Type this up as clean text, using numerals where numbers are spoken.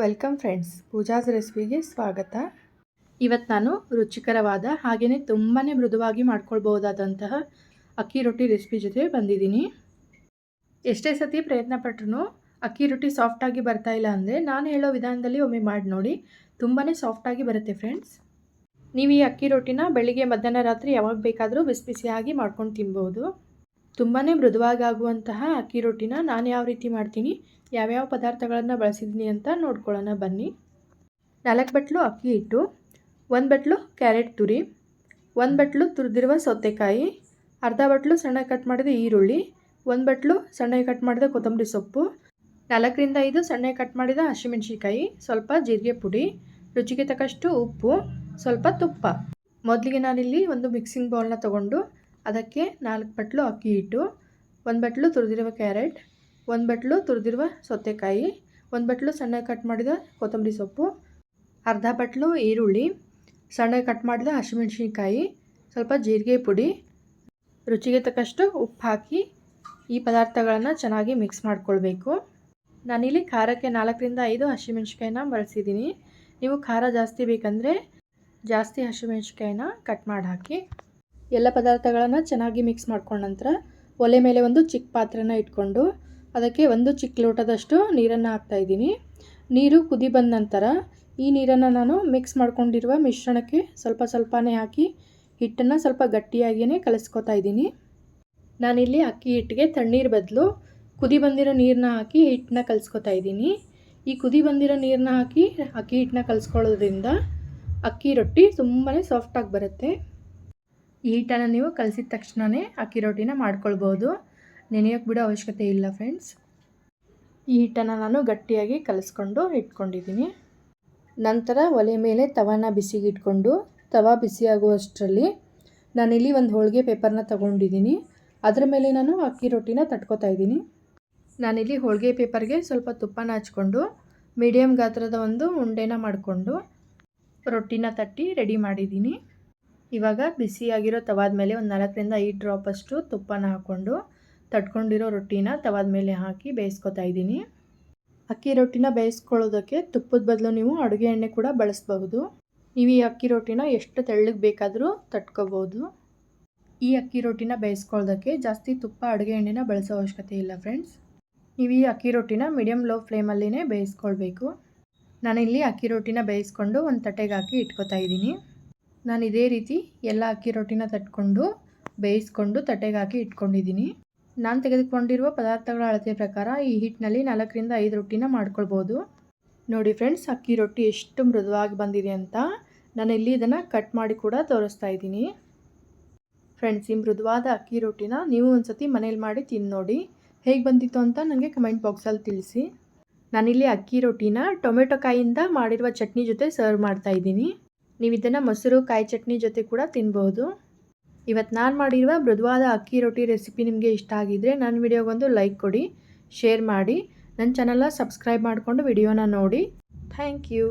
Welcome friends, Pooja's ರೆಸಿಪಿಗೆ ಸ್ವಾಗತ. ಇವತ್ತು ನಾನು ರುಚಿಕರವಾದ ಹಾಗೆಯೇ ತುಂಬಾ ಮೃದುವಾಗಿ ಮಾಡ್ಕೊಳ್ಬಹುದಾದಂತಹ ಅಕ್ಕಿ ರೊಟ್ಟಿ ರೆಸಿಪಿ ಜೊತೆ ಬಂದಿದ್ದೀನಿ. ಎಷ್ಟೇ ಸತಿ ಪ್ರಯತ್ನ ಪಟ್ಟರೂ ಅಕ್ಕಿ ರೊಟ್ಟಿ ಸಾಫ್ಟಾಗಿ ಬರ್ತಾ ಇಲ್ಲ ಅಂದರೆ ನಾನು ಹೇಳೋ ವಿಧಾನದಲ್ಲಿ ಒಮ್ಮೆ ಮಾಡಿ ನೋಡಿ, ತುಂಬಾ ಸಾಫ್ಟಾಗಿ ಬರುತ್ತೆ ಫ್ರೆಂಡ್ಸ್. ನೀವು ಈ ಅಕ್ಕಿ ರೊಟ್ಟಿನ ಬೆಳಿಗ್ಗೆ ಮಧ್ಯಾಹ್ನ ರಾತ್ರಿ ಯಾವಾಗ ಬೇಕಾದರೂ ಬಿಸಿ ಬಿಸಿಯಾಗಿ ಮಾಡ್ಕೊಂಡು ತಿನ್ಬೋದು. ತುಂಬಾ ಮೃದುವಾಗಿ ಆಗುವಂತಹ ಅಕ್ಕಿ ರೊಟ್ಟಿನ ನಾನು ಯಾವ ರೀತಿ ಮಾಡ್ತೀನಿ, ಯಾವ್ಯಾವ ಪದಾರ್ಥಗಳನ್ನು ಬಳಸಿದ್ದೀನಿ ಅಂತ ನೋಡ್ಕೊಳ್ಳೋಣ ಬನ್ನಿ. 4 ಬಟ್ಲು ಅಕ್ಕಿ ಹಿಟ್ಟು, 1 ಬಟ್ಲು ಕ್ಯಾರೆಟ್ ತುರಿ, 1 ಬಟ್ಲು ತುರಿದಿರುವ ಸೌತೆಕಾಯಿ, ಅರ್ಧ ಬಟ್ಲು ಸಣ್ಣ ಕಟ್ ಮಾಡಿದ ಈರುಳ್ಳಿ, 1 ಬಟ್ಲು ಸಣ್ಣ ಕಟ್ ಮಾಡಿದ ಕೊತ್ತಂಬರಿ ಸೊಪ್ಪು, 4 ರಿಂದ 5 ಸಣ್ಣ ಕಟ್ ಮಾಡಿದ ಹಸಿಮೆಣಸಿನಕಾಯಿ, ಸ್ವಲ್ಪ ಜೀರಿಗೆ ಪುಡಿ, ರುಚಿಗೆ ತಕ್ಕಷ್ಟು ಉಪ್ಪು, ಸ್ವಲ್ಪ ತುಪ್ಪ. ಮೊದಲಿಗೆ ನಾನಿಲ್ಲಿ ಒಂದು ಮಿಕ್ಸಿಂಗ್ ಬೌಲ್ನ ತೊಗೊಂಡು ಅದಕ್ಕೆ 4 ಬಟ್ಲು ಅಕ್ಕಿ ಹಿಟ್ಟು, 1 ಬಟ್ಲು ತುರಿದಿರುವ ಕ್ಯಾರೆಟ್, 1 ಬಟ್ಲು ತುರಿದಿರುವ ಸೌತೆಕಾಯಿ, 1 ಬಟ್ಲು ಸಣ್ಣ ಕಟ್ ಮಾಡಿದ ಕೊತ್ತಂಬರಿ ಸೊಪ್ಪು, ಅರ್ಧ ಬಟ್ಲು ಈರುಳ್ಳಿ, ಸಣ್ಣ ಕಟ್ ಮಾಡಿದ ಹಸಿಮೆಣಸಿನಕಾಯಿ, ಸ್ವಲ್ಪ ಜೀರಿಗೆ ಪುಡಿ, ರುಚಿಗೆ ತಕ್ಕಷ್ಟು ಉಪ್ಪು ಹಾಕಿ ಈ ಪದಾರ್ಥಗಳನ್ನು ಚೆನ್ನಾಗಿ ಮಿಕ್ಸ್ ಮಾಡ್ಕೊಳ್ಬೇಕು. ನಾನಿಲ್ಲಿ ಖಾರಕ್ಕೆ 4 ರಿಂದ 5 ಹಸಿಮೆಣಸಿನಕಾಯಿನ ಬಳಸಿದ್ದೀನಿ. ನೀವು ಖಾರ ಜಾಸ್ತಿ ಬೇಕಂದರೆ ಜಾಸ್ತಿ ಹಸಿಮೆಣಸಿನಕಾಯಿನ ಕಟ್ ಮಾಡಿ ಹಾಕಿ. ಎಲ್ಲ ಪದಾರ್ಥಗಳನ್ನು ಚೆನ್ನಾಗಿ ಮಿಕ್ಸ್ ಮಾಡ್ಕೊಂಡ ನಂತರ ಒಲೆ ಮೇಲೆ ಒಂದು ಚಿಕ್ಕ ಪಾತ್ರೆನ ಇಟ್ಕೊಂಡು ಅದಕ್ಕೆ 1 ಚಿಕ್ಕ ಲೋಟದಷ್ಟು ನೀರನ್ನು ಹಾಕ್ತಾಯಿದ್ದೀನಿ. ನೀರು ಕುದಿ ಬಂದ ನಂತರ ಈ ನೀರನ್ನು ನಾನು ಮಿಕ್ಸ್ ಮಾಡ್ಕೊಂಡಿರುವ ಮಿಶ್ರಣಕ್ಕೆ ಸ್ವಲ್ಪ ಸ್ವಲ್ಪನೇ ಹಾಕಿ ಹಿಟ್ಟನ್ನು ಸ್ವಲ್ಪ ಗಟ್ಟಿಯಾಗಿಯೇ ಕಲಿಸ್ಕೊತಾ ಇದ್ದೀನಿ. ನಾನಿಲ್ಲಿ ಅಕ್ಕಿ ಹಿಟ್ಟಿಗೆ ತಣ್ಣೀರು ಬದಲು ಕುದಿ ಬಂದಿರೋ ನೀರನ್ನ ಹಾಕಿ ಹಿಟ್ಟನ್ನ ಕಲಿಸ್ಕೊತಾ ಇದ್ದೀನಿ. ಈ ಕುದಿ ಬಂದಿರೋ ನೀರನ್ನ ಹಾಕಿ ಅಕ್ಕಿ ಹಿಟ್ಟನ್ನ ಕಲಿಸ್ಕೊಳ್ಳೋದ್ರಿಂದ ಅಕ್ಕಿ ರೊಟ್ಟಿ ತುಂಬಾ ಸಾಫ್ಟಾಗಿ ಬರುತ್ತೆ. ಈ ಹಿಟ್ಟನ್ನು ನೀವು ಕಲಸಿದ ತಕ್ಷಣವೇ ಅಕ್ಕಿ ರೊಟ್ಟಿನ ಮಾಡ್ಕೊಳ್ಬೋದು, ನೆನೆಯೋಕ್ಕೆ ಬಿಡೋ ಅವಶ್ಯಕತೆ ಇಲ್ಲ ಫ್ರೆಂಡ್ಸ್. ಈ ಹಿಟ್ಟನ್ನು ನಾನು ಗಟ್ಟಿಯಾಗಿ ಕಲಿಸ್ಕೊಂಡು ಇಟ್ಕೊಂಡಿದ್ದೀನಿ. ನಂತರ ಒಲೆ ಮೇಲೆ ತವಾನ ಬಿಸಿಗೆ ಇಟ್ಕೊಂಡು ತವಾ ಬಿಸಿಯಾಗುವಷ್ಟರಲ್ಲಿ ನಾನಿಲ್ಲಿ ಒಂದು ಹೋಳಿಗೆ ಪೇಪರ್ನ ತೊಗೊಂಡಿದ್ದೀನಿ. ಅದರ ಮೇಲೆ ನಾನು ಅಕ್ಕಿ ರೊಟ್ಟಿನ ತಟ್ಕೊತಾ ಇದ್ದೀನಿ. ನಾನಿಲ್ಲಿ ಹೋಳಿಗೆ ಪೇಪರ್ಗೆ ಸ್ವಲ್ಪ ತುಪ್ಪನ ಹಚ್ಕೊಂಡು ಮೀಡಿಯಮ್ ಗಾತ್ರದ ಒಂದು ಉಂಡೆನ ಮಾಡಿಕೊಂಡು ರೊಟ್ಟಿನ ತಟ್ಟಿ ರೆಡಿ ಮಾಡಿದ್ದೀನಿ. ಇವಾಗ ಬಿಸಿಯಾಗಿರೋ ತವಾದ ಮೇಲೆ ಒಂದು 4 ರಿಂದ 5 ಡ್ರಾಪಷ್ಟು ತುಪ್ಪನ ಹಾಕ್ಕೊಂಡು ತಟ್ಕೊಂಡಿರೋ ರೊಟ್ಟಿನ ತವಾದ ಮೇಲೆ ಹಾಕಿ ಬೇಯಿಸ್ಕೊತಾ ಇದ್ದೀನಿ. ಅಕ್ಕಿ ರೊಟ್ಟಿನ ಬೇಯಿಸ್ಕೊಳ್ಳೋದಕ್ಕೆ ತುಪ್ಪದ ಬದಲು ನೀವು ಅಡುಗೆ ಎಣ್ಣೆ ಕೂಡ ಬಳಸಬಹುದು. ನೀವು ಈ ಅಕ್ಕಿ ರೊಟ್ಟಿನ ಎಷ್ಟು ತೆಳ್ಳಗೆ ಬೇಕಾದರೂ ತಟ್ಕೋಬೋದು. ಈ ಅಕ್ಕಿ ರೊಟ್ಟಿನ ಬೇಯಿಸ್ಕೊಳ್ಳೋದಕ್ಕೆ ಜಾಸ್ತಿ ತುಪ್ಪ ಅಡುಗೆ ಎಣ್ಣೆನ ಬಳಸೋ ಅವಶ್ಯಕತೆ ಇಲ್ಲ ಫ್ರೆಂಡ್ಸ್. ನೀವು ಈ ಅಕ್ಕಿ ರೊಟ್ಟಿನ ಮೀಡಿಯಮ್ ಲೋ ಫ್ಲೇಮಲ್ಲಿನೇ ಬೇಯಿಸ್ಕೊಳ್ಬೇಕು. ನಾನಿಲ್ಲಿ ಅಕ್ಕಿ ರೊಟ್ಟಿನ ಬೇಯಿಸ್ಕೊಂಡು ಒಂದು ತಟ್ಟೆಗೆ ಹಾಕಿ ಇಟ್ಕೊತಾ ಇದ್ದೀನಿ. ನಾನು ಇದೇ ರೀತಿ ಎಲ್ಲ ಅಕ್ಕಿ ರೊಟ್ಟಿನ ತಟ್ಕೊಂಡು ಬೇಯಿಸ್ಕೊಂಡು ತಟ್ಟೆಗೆ ಹಾಕಿ ಇಟ್ಕೊಂಡಿದ್ದೀನಿ. ನಾನು ತೆಗೆದುಕೊಂಡಿರುವ ಪದಾರ್ಥಗಳ ಅಳತೆ ಪ್ರಕಾರ ಈ ಹಿಟ್ಟಿನಲ್ಲಿ 4 ರಿಂದ 5 ರೊಟ್ಟಿನ ಮಾಡ್ಕೊಳ್ಬೋದು. ನೋಡಿ ಫ್ರೆಂಡ್ಸ್, ಅಕ್ಕಿ ರೊಟ್ಟಿ ಎಷ್ಟು ಮೃದುವಾಗಿ ಬಂದಿದೆ ಅಂತ. ನಾನು ಇಲ್ಲಿ ಇದನ್ನು ಕಟ್ ಮಾಡಿ ಕೂಡ ತೋರಿಸ್ತಾ ಇದ್ದೀನಿ. ಫ್ರೆಂಡ್ಸ್, ಈ ಮೃದುವಾದ ಅಕ್ಕಿ ರೊಟ್ಟಿನ ನೀವು ಒಂದು ಸತಿ ಮನೇಲಿ ಮಾಡಿ ತಿಂದು ನೋಡಿ, ಹೇಗೆ ಬಂದಿತ್ತು ಅಂತ ನನಗೆ ಕಮೆಂಟ್ ಬಾಕ್ಸಲ್ಲಿ ತಿಳಿಸಿ. ನಾನಿಲ್ಲಿ ಅಕ್ಕಿ ರೊಟ್ಟಿನ ಟೊಮೆಟೊ ಕಾಯಿಂದ ಮಾಡಿರುವ ಚಟ್ನಿ ಜೊತೆ ಸರ್ವ್ ಮಾಡ್ತಾ ಇದ್ದೀನಿ. ನೀವು ಇದನ್ನು ಮೊಸರು ಕಾಯಿ ಚಟ್ನಿ ಜೊತೆ ಕೂಡ ತಿನ್ಬೋದು. ಇವತ್ತು ನಾನು ಮಾಡಿರುವ ಮೃದುವಾದ ಅಕ್ಕಿ ರೊಟ್ಟಿ ರೆಸಿಪಿ ನಿಮಗೆ ಇಷ್ಟ ಆಗಿದ್ದರೆ ನನ್ನ ವಿಡಿಯೋಗೊಂದು ಲೈಕ್ ಕೊಡಿ, ಶೇರ್ ಮಾಡಿ, ನನ್ನ ಚಾನಲ್ನ ಸಬ್ಸ್ಕ್ರೈಬ್ ಮಾಡಿಕೊಂಡು ವಿಡಿಯೋನ ನೋಡಿ. Thank you.